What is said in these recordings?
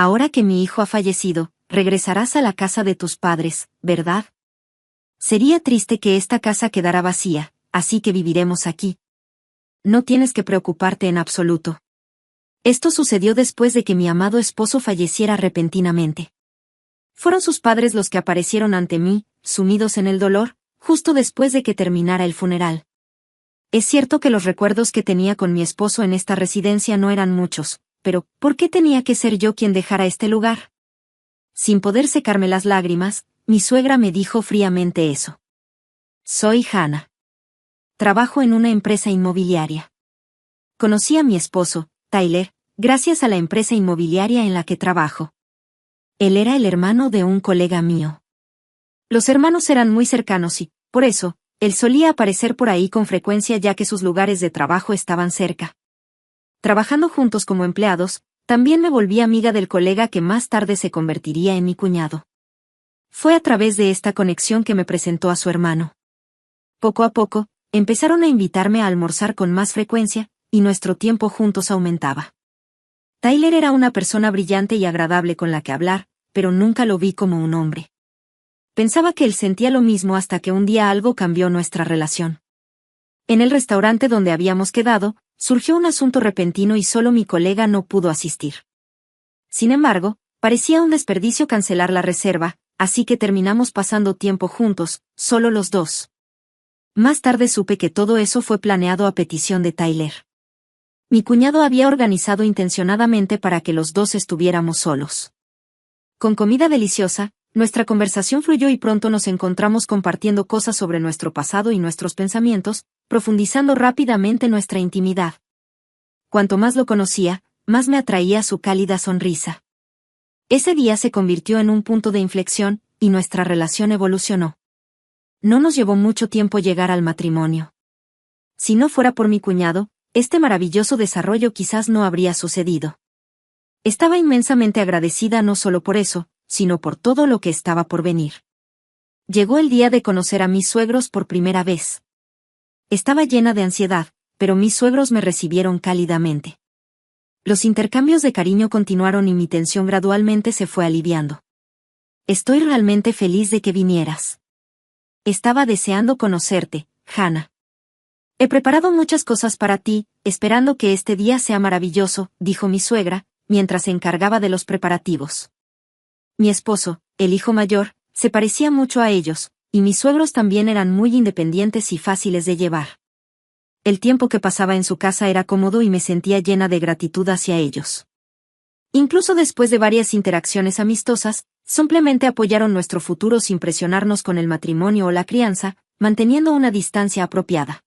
Ahora que mi hijo ha fallecido, regresarás a la casa de tus padres, ¿verdad? Sería triste que esta casa quedara vacía, así que viviremos aquí. No tienes que preocuparte en absoluto. Esto sucedió después de que mi amado esposo falleciera repentinamente. Fueron sus padres los que aparecieron ante mí, sumidos en el dolor, justo después de que terminara el funeral. Es cierto que los recuerdos que tenía con mi esposo en esta residencia no eran muchos, pero ¿por qué tenía que ser yo quien dejara este lugar? Sin poder secarme las lágrimas, mi suegra me dijo fríamente eso. Soy Hannah. Trabajo en una empresa inmobiliaria. Conocí a mi esposo, Tyler, gracias a la empresa inmobiliaria en la que trabajo. Él era el hermano de un colega mío. Los hermanos eran muy cercanos y, por eso, él solía aparecer por ahí con frecuencia ya que sus lugares de trabajo estaban cerca. Trabajando juntos como empleados, también me volví amiga del colega que más tarde se convertiría en mi cuñado. Fue a través de esta conexión que me presentó a su hermano. Poco a poco, empezaron a invitarme a almorzar con más frecuencia, y nuestro tiempo juntos aumentaba. Tyler era una persona brillante y agradable con la que hablar, pero nunca lo vi como un hombre. Pensaba que él sentía lo mismo hasta que un día algo cambió nuestra relación. En el restaurante donde habíamos quedado, surgió un asunto repentino y solo mi colega no pudo asistir. Sin embargo, parecía un desperdicio cancelar la reserva, así que terminamos pasando tiempo juntos, solo los dos. Más tarde supe que todo eso fue planeado a petición de Tyler. Mi cuñado había organizado intencionadamente para que los dos estuviéramos solos. Con comida deliciosa, nuestra conversación fluyó y pronto nos encontramos compartiendo cosas sobre nuestro pasado y nuestros pensamientos, profundizando rápidamente nuestra intimidad. Cuanto más lo conocía, más me atraía su cálida sonrisa. Ese día se convirtió en un punto de inflexión, y nuestra relación evolucionó. No nos llevó mucho tiempo llegar al matrimonio. Si no fuera por mi cuñado, este maravilloso desarrollo quizás no habría sucedido. Estaba inmensamente agradecida no solo por eso, sino por todo lo que estaba por venir. Llegó el día de conocer a mis suegros por primera vez. Estaba llena de ansiedad, pero mis suegros me recibieron cálidamente. Los intercambios de cariño continuaron y mi tensión gradualmente se fue aliviando. Estoy realmente feliz de que vinieras. Estaba deseando conocerte, Hannah. He preparado muchas cosas para ti, esperando que este día sea maravilloso, dijo mi suegra, mientras se encargaba de los preparativos. Mi esposo, el hijo mayor, se parecía mucho a ellos, y mis suegros también eran muy independientes y fáciles de llevar. El tiempo que pasaba en su casa era cómodo y me sentía llena de gratitud hacia ellos. Incluso después de varias interacciones amistosas, simplemente apoyaron nuestro futuro sin presionarnos con el matrimonio o la crianza, manteniendo una distancia apropiada.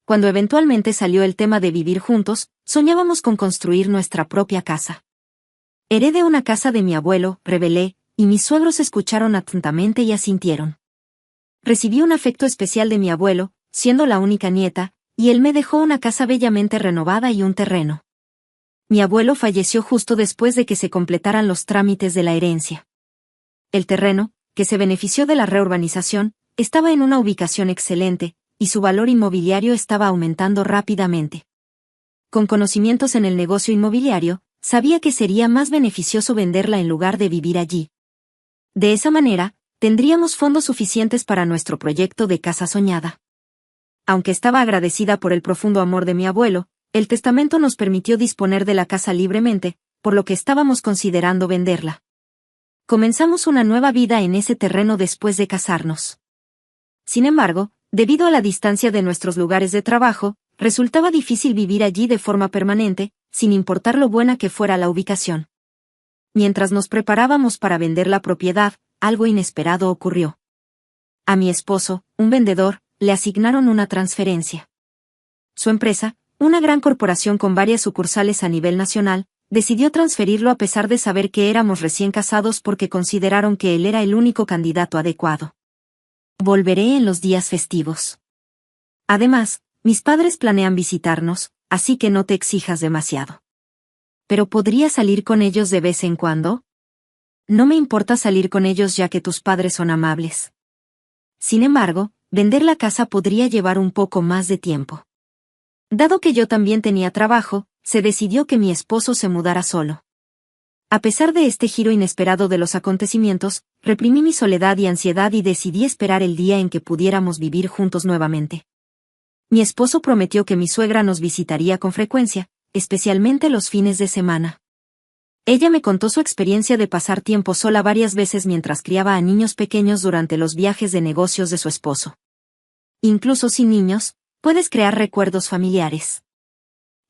Cuando eventualmente salió el tema de vivir juntos, soñábamos con construir nuestra propia casa. Heredé una casa de mi abuelo, revelé, y mis suegros escucharon atentamente y asintieron. Recibí un afecto especial de mi abuelo, siendo la única nieta, y él me dejó una casa bellamente renovada y un terreno. Mi abuelo falleció justo después de que se completaran los trámites de la herencia. El terreno, que se benefició de la reurbanización, estaba en una ubicación excelente, y su valor inmobiliario estaba aumentando rápidamente. Con conocimientos en el negocio inmobiliario, sabía que sería más beneficioso venderla en lugar de vivir allí. De esa manera, tendríamos fondos suficientes para nuestro proyecto de casa soñada. Aunque estaba agradecida por el profundo amor de mi abuelo, el testamento nos permitió disponer de la casa libremente, por lo que estábamos considerando venderla. Comenzamos una nueva vida en ese terreno después de casarnos. Sin embargo, debido a la distancia de nuestros lugares de trabajo, resultaba difícil vivir allí de forma permanente, sin importar lo buena que fuera la ubicación. Mientras nos preparábamos para vender la propiedad, algo inesperado ocurrió. A mi esposo, un vendedor, le asignaron una transferencia. Su empresa, una gran corporación con varias sucursales a nivel nacional, decidió transferirlo a pesar de saber que éramos recién casados porque consideraron que él era el único candidato adecuado. Volveré en los días festivos. Además, mis padres planean visitarnos, así que no te exijas demasiado. ¿Pero podría salir con ellos de vez en cuando? No me importa salir con ellos ya que tus padres son amables. Sin embargo, vender la casa podría llevar un poco más de tiempo. Dado que yo también tenía trabajo, se decidió que mi esposo se mudara solo. A pesar de este giro inesperado de los acontecimientos, reprimí mi soledad y ansiedad y decidí esperar el día en que pudiéramos vivir juntos nuevamente. Mi esposo prometió que mi suegra nos visitaría con frecuencia, especialmente los fines de semana. Ella me contó su experiencia de pasar tiempo sola varias veces mientras criaba a niños pequeños durante los viajes de negocios de su esposo. Incluso sin niños, puedes crear recuerdos familiares.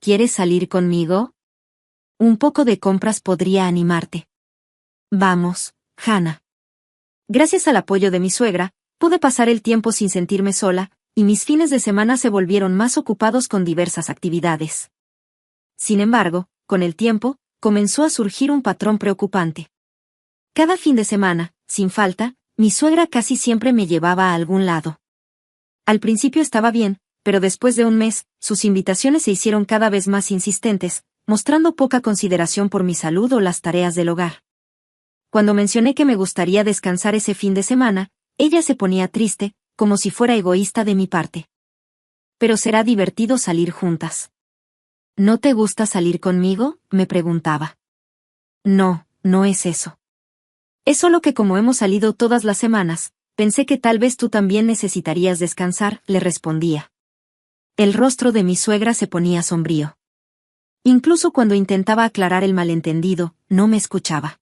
¿Quieres salir conmigo? Un poco de compras podría animarte. Vamos, Hannah. Gracias al apoyo de mi suegra, pude pasar el tiempo sin sentirme sola, y mis fines de semana se volvieron más ocupados con diversas actividades. Sin embargo, con el tiempo, comenzó a surgir un patrón preocupante. Cada fin de semana, sin falta, mi suegra casi siempre me llevaba a algún lado. Al principio estaba bien, pero después de un mes, sus invitaciones se hicieron cada vez más insistentes, mostrando poca consideración por mi salud o las tareas del hogar. Cuando mencioné que me gustaría descansar ese fin de semana, ella se ponía triste, como si fuera egoísta de mi parte. Pero será divertido salir juntas. ¿No te gusta salir conmigo?, me preguntaba. No, no es eso. Es solo que como hemos salido todas las semanas, pensé que tal vez tú también necesitarías descansar, le respondía. El rostro de mi suegra se ponía sombrío. Incluso cuando intentaba aclarar el malentendido, no me escuchaba.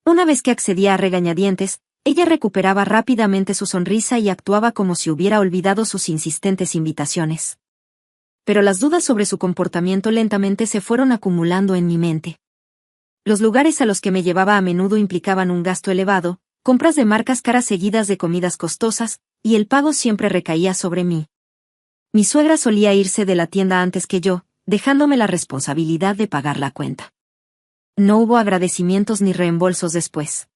Una vez que accedía a regañadientes, ella recuperaba rápidamente su sonrisa y actuaba como si hubiera olvidado sus insistentes invitaciones. Pero las dudas sobre su comportamiento lentamente se fueron acumulando en mi mente. Los lugares a los que me llevaba a menudo implicaban un gasto elevado, compras de marcas caras seguidas de comidas costosas, y el pago siempre recaía sobre mí. Mi suegra solía irse de la tienda antes que yo, dejándome la responsabilidad de pagar la cuenta. No hubo agradecimientos ni reembolsos después.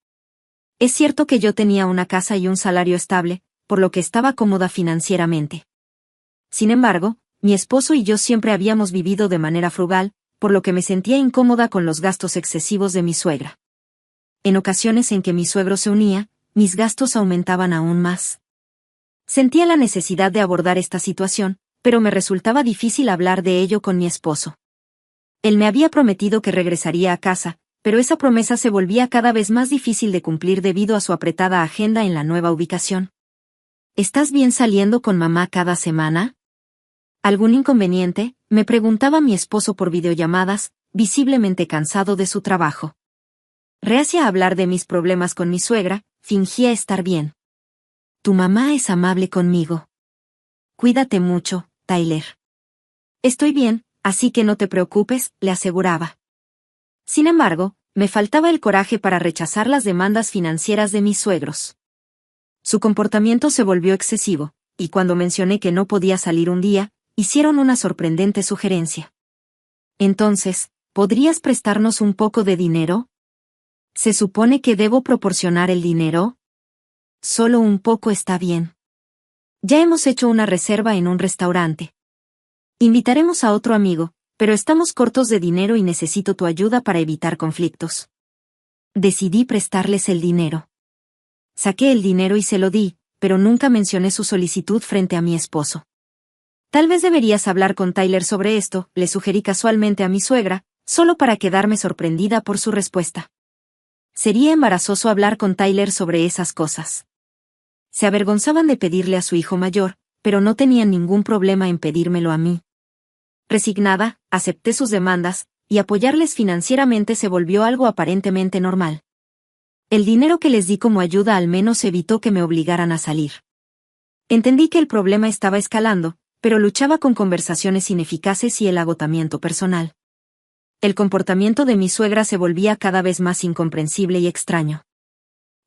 Es cierto que yo tenía una casa y un salario estable, por lo que estaba cómoda financieramente. Sin embargo, mi esposo y yo siempre habíamos vivido de manera frugal, por lo que me sentía incómoda con los gastos excesivos de mi suegra. En ocasiones en que mi suegro se unía, mis gastos aumentaban aún más. Sentía la necesidad de abordar esta situación, pero me resultaba difícil hablar de ello con mi esposo. Él me había prometido que regresaría a casa, pero esa promesa se volvía cada vez más difícil de cumplir debido a su apretada agenda en la nueva ubicación. ¿Estás bien saliendo con mamá cada semana? ¿Algún inconveniente?, me preguntaba mi esposo por videollamadas, visiblemente cansado de su trabajo. Reacia a hablar de mis problemas con mi suegra, fingía estar bien. Tu mamá es amable conmigo. Cuídate mucho, Tyler. Estoy bien, así que no te preocupes, le aseguraba. Sin embargo, me faltaba el coraje para rechazar las demandas financieras de mis suegros. Su comportamiento se volvió excesivo, y cuando mencioné que no podía salir un día, hicieron una sorprendente sugerencia. Entonces, ¿podrías prestarnos un poco de dinero? ¿Se supone que debo proporcionar el dinero? Solo un poco está bien. Ya hemos hecho una reserva en un restaurante. Invitaremos a otro amigo, pero estamos cortos de dinero y necesito tu ayuda para evitar conflictos. Decidí prestarles el dinero. Saqué el dinero y se lo di, pero nunca mencioné su solicitud frente a mi esposo. Tal vez deberías hablar con Tyler sobre esto, le sugerí casualmente a mi suegra, solo para quedarme sorprendida por su respuesta. Sería embarazoso hablar con Tyler sobre esas cosas. Se avergonzaban de pedirle a su hijo mayor, pero no tenían ningún problema en pedírmelo a mí. Resignada, acepté sus demandas, y apoyarles financieramente se volvió algo aparentemente normal. El dinero que les di como ayuda al menos evitó que me obligaran a salir. Entendí que el problema estaba escalando, pero luchaba con conversaciones ineficaces y el agotamiento personal. El comportamiento de mi suegra se volvía cada vez más incomprensible y extraño.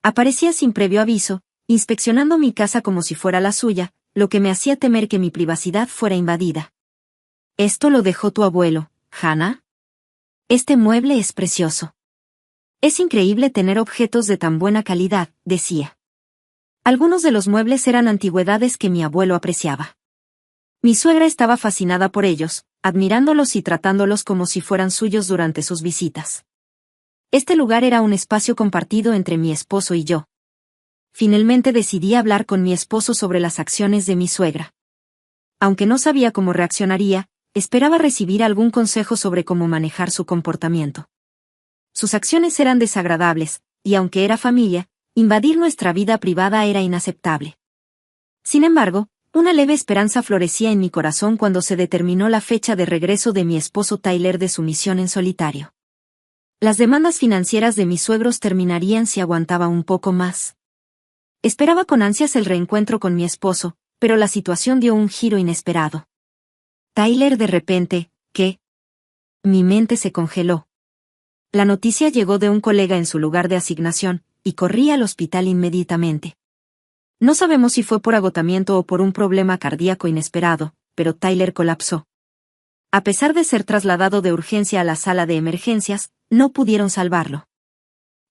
Aparecía sin previo aviso, inspeccionando mi casa como si fuera la suya, lo que me hacía temer que mi privacidad fuera invadida. «Esto lo dejó tu abuelo, Hannah. Este mueble es precioso. Es increíble tener objetos de tan buena calidad», decía. Algunos de los muebles eran antigüedades que mi abuelo apreciaba. Mi suegra estaba fascinada por ellos, admirándolos y tratándolos como si fueran suyos durante sus visitas. Este lugar era un espacio compartido entre mi esposo y yo. Finalmente decidí hablar con mi esposo sobre las acciones de mi suegra. Aunque no sabía cómo reaccionaría, esperaba recibir algún consejo sobre cómo manejar su comportamiento. Sus acciones eran desagradables, y aunque era familia, invadir nuestra vida privada era inaceptable. Sin embargo, una leve esperanza florecía en mi corazón cuando se determinó la fecha de regreso de mi esposo Tyler de su misión en solitario. Las demandas financieras de mis suegros terminarían si aguantaba un poco más. Esperaba con ansias el reencuentro con mi esposo, pero la situación dio un giro inesperado. Tyler de repente, ¿qué? Mi mente se congeló. La noticia llegó de un colega en su lugar de asignación, y corrí al hospital inmediatamente. No sabemos si fue por agotamiento o por un problema cardíaco inesperado, pero Tyler colapsó. A pesar de ser trasladado de urgencia a la sala de emergencias, no pudieron salvarlo.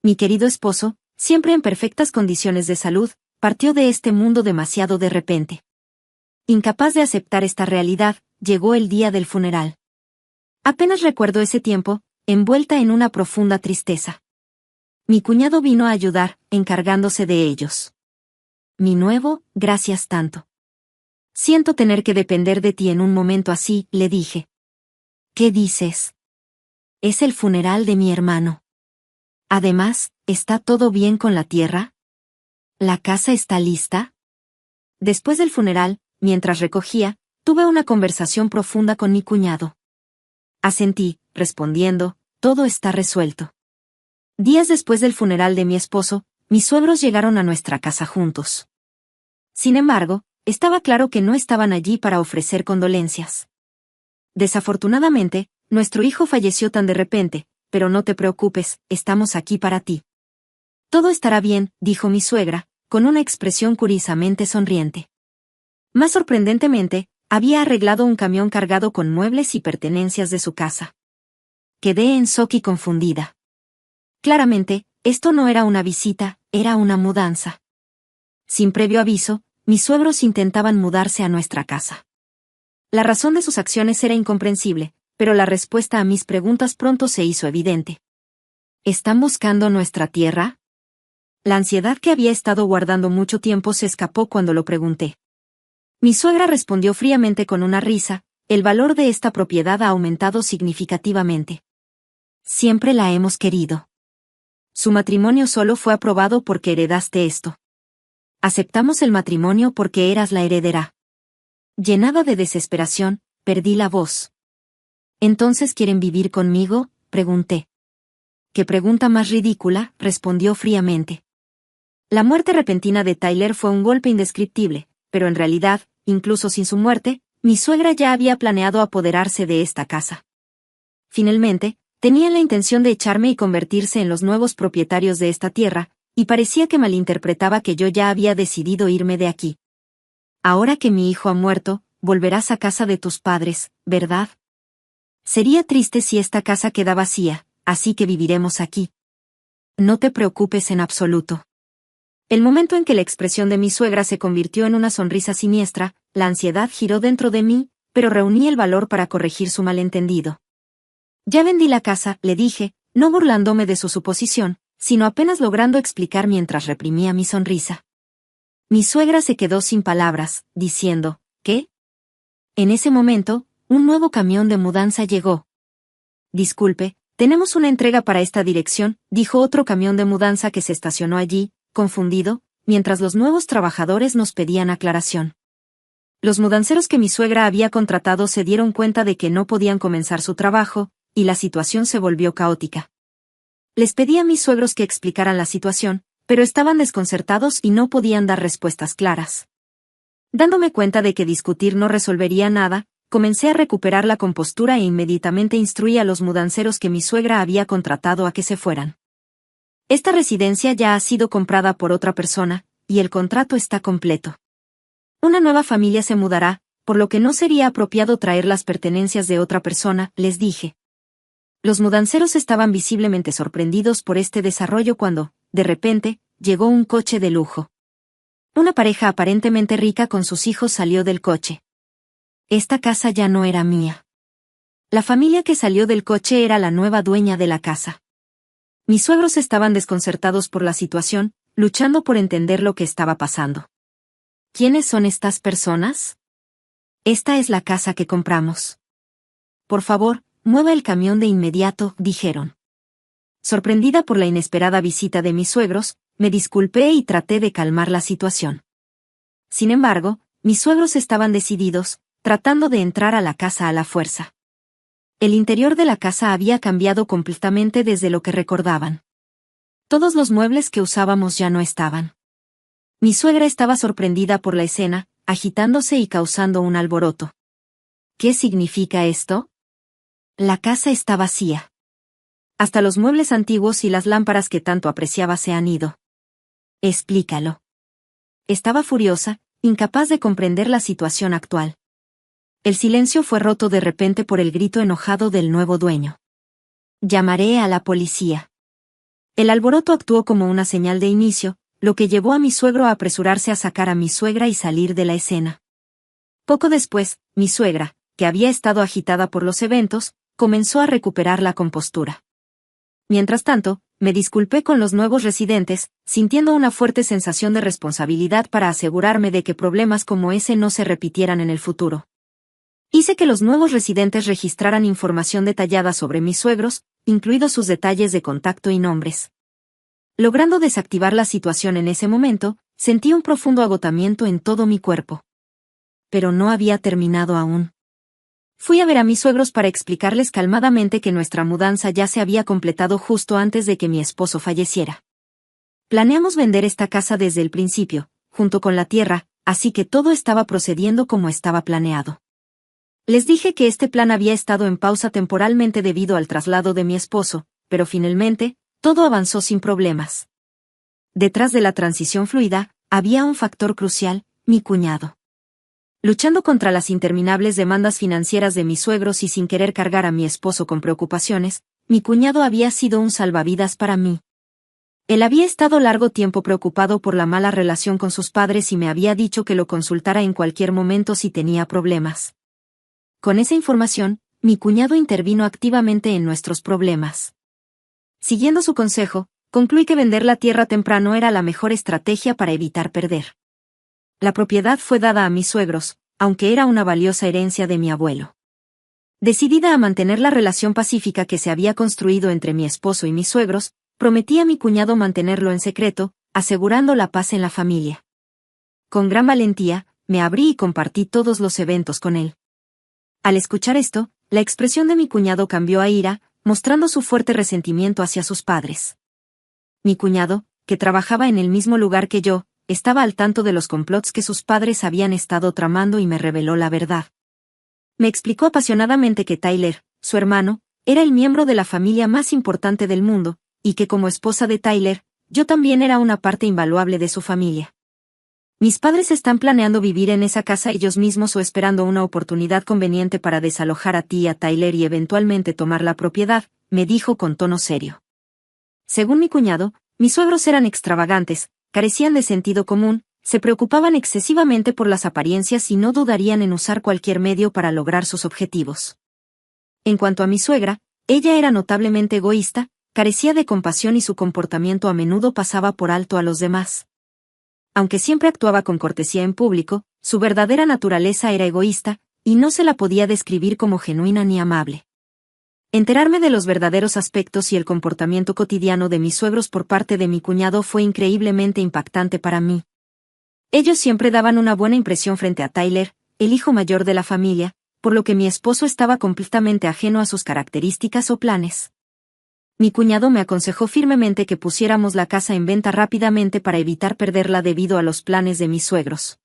Mi querido esposo, siempre en perfectas condiciones de salud, partió de este mundo demasiado de repente. Incapaz de aceptar esta realidad, llegó el día del funeral. Apenas recuerdo ese tiempo, envuelta en una profunda tristeza. Mi cuñado vino a ayudar, encargándose de ellos. Mi nuevo, gracias tanto. Siento tener que depender de ti en un momento así, le dije. ¿Qué dices? Es el funeral de mi hermano. Además, ¿está todo bien con la tierra? ¿La casa está lista? Después del funeral, mientras recogía, tuve una conversación profunda con mi cuñado. Asentí, respondiendo, todo está resuelto. Días después del funeral de mi esposo, mis suegros llegaron a nuestra casa juntos. Sin embargo, estaba claro que no estaban allí para ofrecer condolencias. Desafortunadamente, nuestro hijo falleció tan de repente, pero no te preocupes, estamos aquí para ti. Todo estará bien, dijo mi suegra, con una expresión curiosamente sonriente. Más sorprendentemente, había arreglado un camión cargado con muebles y pertenencias de su casa. Quedé en shock y confundida. Claramente, esto no era una visita, era una mudanza. Sin previo aviso, mis suegros intentaban mudarse a nuestra casa. La razón de sus acciones era incomprensible, pero la respuesta a mis preguntas pronto se hizo evidente. ¿Están buscando nuestra tierra? La ansiedad que había estado guardando mucho tiempo se escapó cuando lo pregunté. Mi suegra respondió fríamente con una risa, el valor de esta propiedad ha aumentado significativamente. Siempre la hemos querido. Su matrimonio solo fue aprobado porque heredaste esto. Aceptamos el matrimonio porque eras la heredera. Llenada de desesperación, perdí la voz. ¿Entonces quieren vivir conmigo?, pregunté. ¿Qué pregunta más ridícula?, respondió fríamente. La muerte repentina de Tyler fue un golpe indescriptible, pero en realidad, incluso sin su muerte, mi suegra ya había planeado apoderarse de esta casa. Finalmente, tenían la intención de echarme y convertirse en los nuevos propietarios de esta tierra, y parecía que malinterpretaba que yo ya había decidido irme de aquí. Ahora que mi hijo ha muerto, volverás a casa de tus padres, ¿verdad? Sería triste si esta casa queda vacía, así que viviremos aquí. No te preocupes en absoluto. El momento en que la expresión de mi suegra se convirtió en una sonrisa siniestra, la ansiedad giró dentro de mí, pero reuní el valor para corregir su malentendido. Ya vendí la casa, le dije, no burlándome de su suposición, sino apenas logrando explicar mientras reprimía mi sonrisa. Mi suegra se quedó sin palabras, diciendo, ¿qué? En ese momento, un nuevo camión de mudanza llegó. Disculpe, tenemos una entrega para esta dirección, dijo otro camión de mudanza que se estacionó allí, confundido, mientras los nuevos trabajadores nos pedían aclaración. Los mudanceros que mi suegra había contratado se dieron cuenta de que no podían comenzar su trabajo, y la situación se volvió caótica. Les pedí a mis suegros que explicaran la situación, pero estaban desconcertados y no podían dar respuestas claras. Dándome cuenta de que discutir no resolvería nada, comencé a recuperar la compostura e inmediatamente instruí a los mudanceros que mi suegra había contratado a que se fueran. Esta residencia ya ha sido comprada por otra persona, y el contrato está completo. Una nueva familia se mudará, por lo que no sería apropiado traer las pertenencias de otra persona, les dije. Los mudanceros estaban visiblemente sorprendidos por este desarrollo cuando, de repente, llegó un coche de lujo. Una pareja aparentemente rica con sus hijos salió del coche. Esta casa ya no era mía. La familia que salió del coche era la nueva dueña de la casa. Mis suegros estaban desconcertados por la situación, luchando por entender lo que estaba pasando. ¿Quiénes son estas personas? Esta es la casa que compramos. Por favor, mueva el camión de inmediato, dijeron. Sorprendida por la inesperada visita de mis suegros, me disculpé y traté de calmar la situación. Sin embargo, mis suegros estaban decididos, tratando de entrar a la casa a la fuerza. El interior de la casa había cambiado completamente desde lo que recordaban. Todos los muebles que usábamos ya no estaban. Mi suegra estaba sorprendida por la escena, agitándose y causando un alboroto. ¿Qué significa esto? La casa está vacía. Hasta los muebles antiguos y las lámparas que tanto apreciaba se han ido. Explícalo. Estaba furiosa, incapaz de comprender la situación actual. El silencio fue roto de repente por el grito enojado del nuevo dueño. Llamaré a la policía. El alboroto actuó como una señal de inicio, lo que llevó a mi suegro a apresurarse a sacar a mi suegra y salir de la escena. Poco después, mi suegra, que había estado agitada por los eventos, comenzó a recuperar la compostura. Mientras tanto, me disculpé con los nuevos residentes, sintiendo una fuerte sensación de responsabilidad para asegurarme de que problemas como ese no se repitieran en el futuro. Hice que los nuevos residentes registraran información detallada sobre mis suegros, incluidos sus detalles de contacto y nombres. Logrando desactivar la situación en ese momento, sentí un profundo agotamiento en todo mi cuerpo. Pero no había terminado aún. Fui a ver a mis suegros para explicarles calmadamente que nuestra mudanza ya se había completado justo antes de que mi esposo falleciera. Planeamos vender esta casa desde el principio, junto con la tierra, así que todo estaba procediendo como estaba planeado. Les dije que este plan había estado en pausa temporalmente debido al traslado de mi esposo, pero finalmente, todo avanzó sin problemas. Detrás de la transición fluida, había un factor crucial, mi cuñado. Luchando contra las interminables demandas financieras de mis suegros y sin querer cargar a mi esposo con preocupaciones, mi cuñado había sido un salvavidas para mí. Él había estado largo tiempo preocupado por la mala relación con sus padres y me había dicho que lo consultara en cualquier momento si tenía problemas. Con esa información, mi cuñado intervino activamente en nuestros problemas. Siguiendo su consejo, concluí que vender la tierra temprano era la mejor estrategia para evitar perder. La propiedad fue dada a mis suegros, aunque era una valiosa herencia de mi abuelo. Decidida a mantener la relación pacífica que se había construido entre mi esposo y mis suegros, prometí a mi cuñado mantenerlo en secreto, asegurando la paz en la familia. Con gran valentía, me abrí y compartí todos los eventos con él. Al escuchar esto, la expresión de mi cuñado cambió a ira, mostrando su fuerte resentimiento hacia sus padres. Mi cuñado, que trabajaba en el mismo lugar que yo, estaba al tanto de los complots que sus padres habían estado tramando y me reveló la verdad. Me explicó apasionadamente que Tyler, su hermano, era el miembro de la familia más importante del mundo, y que como esposa de Tyler, yo también era una parte invaluable de su familia. Mis padres están planeando vivir en esa casa ellos mismos o esperando una oportunidad conveniente para desalojar a ti y a Tyler y eventualmente tomar la propiedad, me dijo con tono serio. Según mi cuñado, mis suegros eran extravagantes, carecían de sentido común, se preocupaban excesivamente por las apariencias y no dudarían en usar cualquier medio para lograr sus objetivos. En cuanto a mi suegra, ella era notablemente egoísta, carecía de compasión y su comportamiento a menudo pasaba por alto a los demás. Aunque siempre actuaba con cortesía en público, su verdadera naturaleza era egoísta, y no se la podía describir como genuina ni amable. Enterarme de los verdaderos aspectos y el comportamiento cotidiano de mis suegros por parte de mi cuñado fue increíblemente impactante para mí. Ellos siempre daban una buena impresión frente a Tyler, el hijo mayor de la familia, por lo que mi esposo estaba completamente ajeno a sus características o planes. Mi cuñado me aconsejó firmemente que pusiéramos la casa en venta rápidamente para evitar perderla debido a los planes de mis suegros.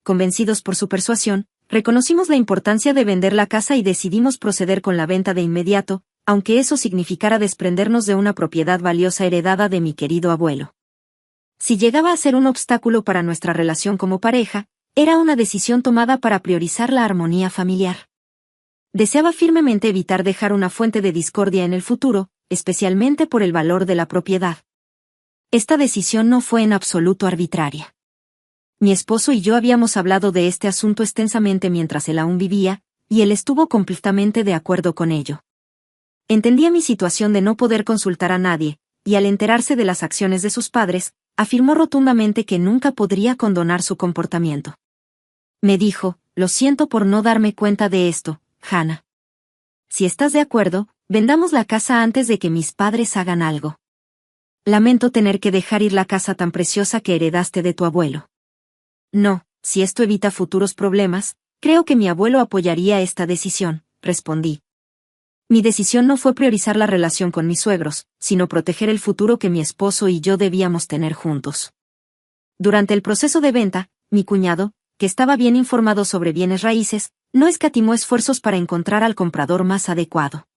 Convencidos por su persuasión, reconocimos la importancia de vender la casa y decidimos proceder con la venta de inmediato, aunque eso significara desprendernos de una propiedad valiosa heredada de mi querido abuelo. Si llegaba a ser un obstáculo para nuestra relación como pareja, era una decisión tomada para priorizar la armonía familiar. Deseaba firmemente evitar dejar una fuente de discordia en el futuro, especialmente por el valor de la propiedad. Esta decisión no fue en absoluto arbitraria. Mi esposo y yo habíamos hablado de este asunto extensamente mientras él aún vivía, y él estuvo completamente de acuerdo con ello. Entendía mi situación de no poder consultar a nadie, y al enterarse de las acciones de sus padres, afirmó rotundamente que nunca podría condonar su comportamiento. Me dijo, lo siento por no darme cuenta de esto, Hannah. Si estás de acuerdo, vendamos la casa antes de que mis padres hagan algo. Lamento tener que dejar ir la casa tan preciosa que heredaste de tu abuelo. No, si esto evita futuros problemas, creo que mi abuelo apoyaría esta decisión, respondí. Mi decisión no fue priorizar la relación con mis suegros, sino proteger el futuro que mi esposo y yo debíamos tener juntos. Durante el proceso de venta, mi cuñado, que estaba bien informado sobre bienes raíces, no escatimó esfuerzos para encontrar al comprador más adecuado.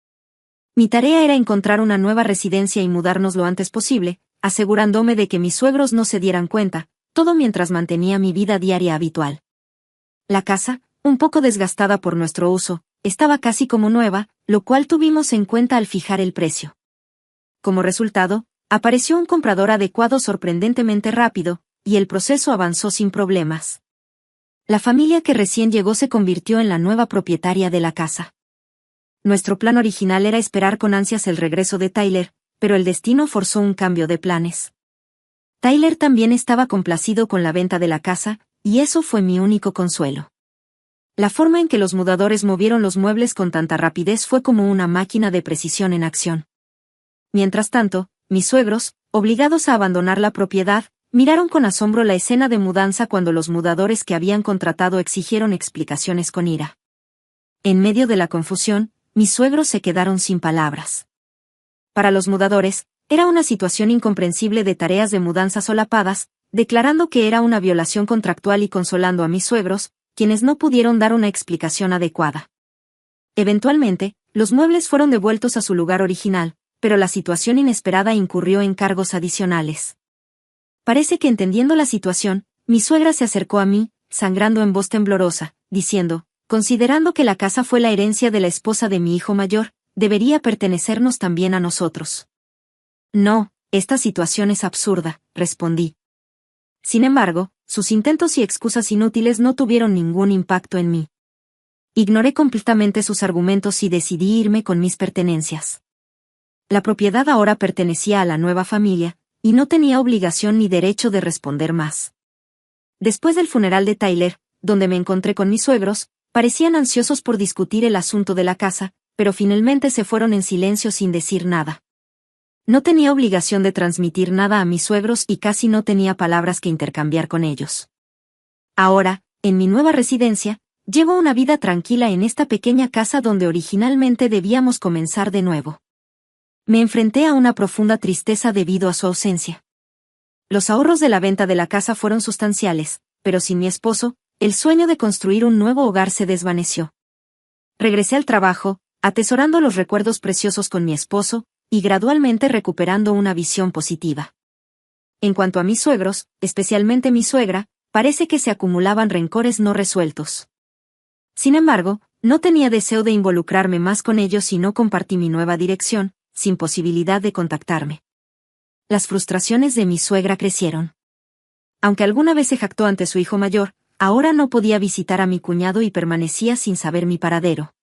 Mi tarea era encontrar una nueva residencia y mudarnos lo antes posible, asegurándome de que mis suegros no se dieran cuenta, todo mientras mantenía mi vida diaria habitual. La casa, un poco desgastada por nuestro uso, estaba casi como nueva, lo cual tuvimos en cuenta al fijar el precio. Como resultado, apareció un comprador adecuado sorprendentemente rápido, y el proceso avanzó sin problemas. La familia que recién llegó se convirtió en la nueva propietaria de la casa. Nuestro plan original era esperar con ansias el regreso de Tyler, pero el destino forzó un cambio de planes. Tyler también estaba complacido con la venta de la casa, y eso fue mi único consuelo. La forma en que los mudadores movieron los muebles con tanta rapidez fue como una máquina de precisión en acción. Mientras tanto, mis suegros, obligados a abandonar la propiedad, miraron con asombro la escena de mudanza cuando los mudadores que habían contratado exigieron explicaciones con ira. En medio de la confusión, mis suegros se quedaron sin palabras. Para los mudadores, era una situación incomprensible de tareas de mudanza solapadas, declarando que era una violación contractual y consolando a mis suegros, quienes no pudieron dar una explicación adecuada. Eventualmente, los muebles fueron devueltos a su lugar original, pero la situación inesperada incurrió en cargos adicionales. Parece que entendiendo la situación, mi suegra se acercó a mí, sangrando en voz temblorosa, diciendo, considerando que la casa fue la herencia de la esposa de mi hijo mayor, debería pertenecernos también a nosotros. No, esta situación es absurda, respondí. Sin embargo, sus intentos y excusas inútiles no tuvieron ningún impacto en mí. Ignoré completamente sus argumentos y decidí irme con mis pertenencias. La propiedad ahora pertenecía a la nueva familia, y no tenía obligación ni derecho de responder más. Después del funeral de Tyler, donde me encontré con mis suegros, parecían ansiosos por discutir el asunto de la casa, pero finalmente se fueron en silencio sin decir nada. No tenía obligación de transmitir nada a mis suegros y casi no tenía palabras que intercambiar con ellos. Ahora, en mi nueva residencia, llevo una vida tranquila en esta pequeña casa donde originalmente debíamos comenzar de nuevo. Me enfrenté a una profunda tristeza debido a su ausencia. Los ahorros de la venta de la casa fueron sustanciales, pero sin mi esposo, el sueño de construir un nuevo hogar se desvaneció. Regresé al trabajo, atesorando los recuerdos preciosos con mi esposo, y gradualmente recuperando una visión positiva. En cuanto a mis suegros, especialmente mi suegra, parece que se acumulaban rencores no resueltos. Sin embargo, no tenía deseo de involucrarme más con ellos y no compartí mi nueva dirección, sin posibilidad de contactarme. Las frustraciones de mi suegra crecieron. Aunque alguna vez se jactó ante su hijo mayor, ahora no podía visitar a mi cuñado y permanecía sin saber mi paradero.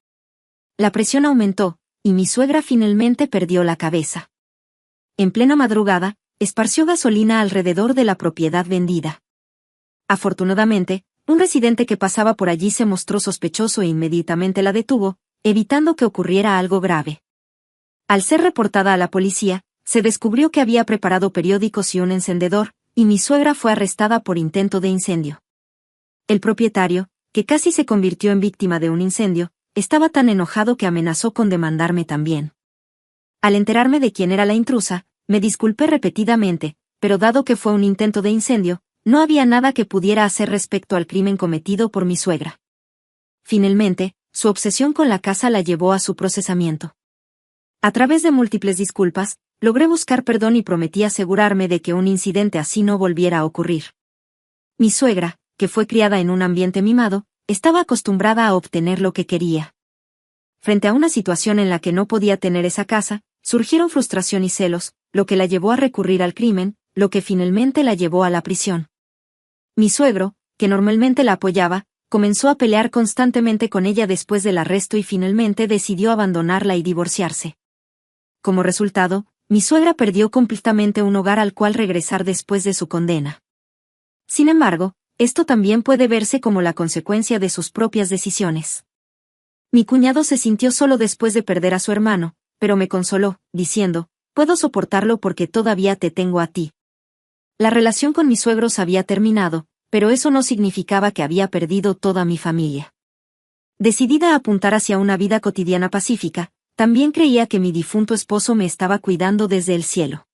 La presión aumentó, y mi suegra finalmente perdió la cabeza. En plena madrugada, esparció gasolina alrededor de la propiedad vendida. Afortunadamente, un residente que pasaba por allí se mostró sospechoso e inmediatamente la detuvo, evitando que ocurriera algo grave. Al ser reportada a la policía, se descubrió que había preparado periódicos y un encendedor, y mi suegra fue arrestada por intento de incendio. El propietario, que casi se convirtió en víctima de un incendio, estaba tan enojado que amenazó con demandarme también. Al enterarme de quién era la intrusa, me disculpé repetidamente, pero dado que fue un intento de incendio, no había nada que pudiera hacer respecto al crimen cometido por mi suegra. Finalmente, su obsesión con la casa la llevó a su procesamiento. A través de múltiples disculpas, logré buscar perdón y prometí asegurarme de que un incidente así no volviera a ocurrir. Mi suegra, que fue criada en un ambiente mimado, estaba acostumbrada a obtener lo que quería. Frente a una situación en la que no podía tener esa casa, surgieron frustración y celos, lo que la llevó a recurrir al crimen, lo que finalmente la llevó a la prisión. Mi suegro, que normalmente la apoyaba, comenzó a pelear constantemente con ella después del arresto y finalmente decidió abandonarla y divorciarse. Como resultado, mi suegra perdió completamente un hogar al cual regresar después de su condena. Sin embargo, esto también puede verse como la consecuencia de sus propias decisiones. Mi cuñado se sintió solo después de perder a su hermano, pero me consoló, diciendo, puedo soportarlo porque todavía te tengo a ti. La relación con mis suegros había terminado, pero eso no significaba que había perdido toda mi familia. Decidida a apuntar hacia una vida cotidiana pacífica, también creía que mi difunto esposo me estaba cuidando desde el cielo.